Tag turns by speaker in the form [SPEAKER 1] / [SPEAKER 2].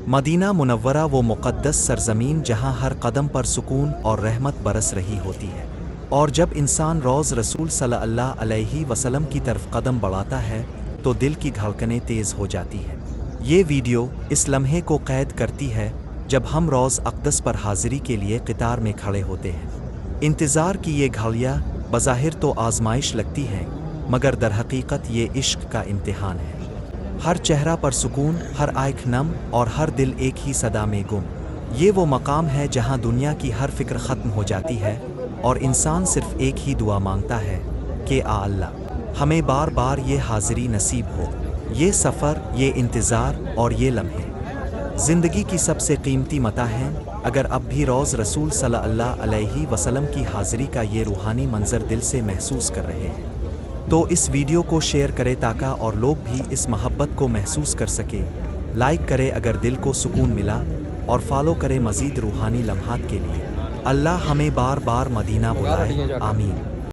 [SPEAKER 1] مدینہ منورہ وہ مقدس سرزمین جہاں ہر قدم پر سکون اور رحمت برس رہی ہوتی ہے، اور جب انسان روز رسول صلی اللہ علیہ وسلم کی طرف قدم بڑھاتا ہے تو دل کی دھڑکنیں تیز ہو جاتی ہیں۔ یہ ویڈیو اس لمحے کو قید کرتی ہے جب ہم روز اقدس پر حاضری کے لیے قطار میں کھڑے ہوتے ہیں۔ انتظار کی یہ گھڑیاں بظاہر تو آزمائش لگتی ہیں، مگر در حقیقت یہ عشق کا امتحان ہے۔ ہر چہرہ پر سکون، ہر آنکھ نم اور ہر دل ایک ہی صدا میں گم۔ یہ وہ مقام ہے جہاں دنیا کی ہر فکر ختم ہو جاتی ہے اور انسان صرف ایک ہی دعا مانگتا ہے کہ آ اللہ، ہمیں بار بار یہ حاضری نصیب ہو۔ یہ سفر، یہ انتظار اور یہ لمحے زندگی کی سب سے قیمتی متاع ہیں۔ اگر اب بھی روز رسول صلی اللہ علیہ وسلم کی حاضری کا یہ روحانی منظر دل سے محسوس کر رہے ہیں تو اس ویڈیو کو شیئر کرے تاکہ اور لوگ بھی اس محبت کو محسوس کر سکے۔ لائک کرے اگر دل کو سکون ملا، اور فالو کرے مزید روحانی لمحات کے لیے۔ اللہ ہمیں بار بار مدینہ بلائے، آمین۔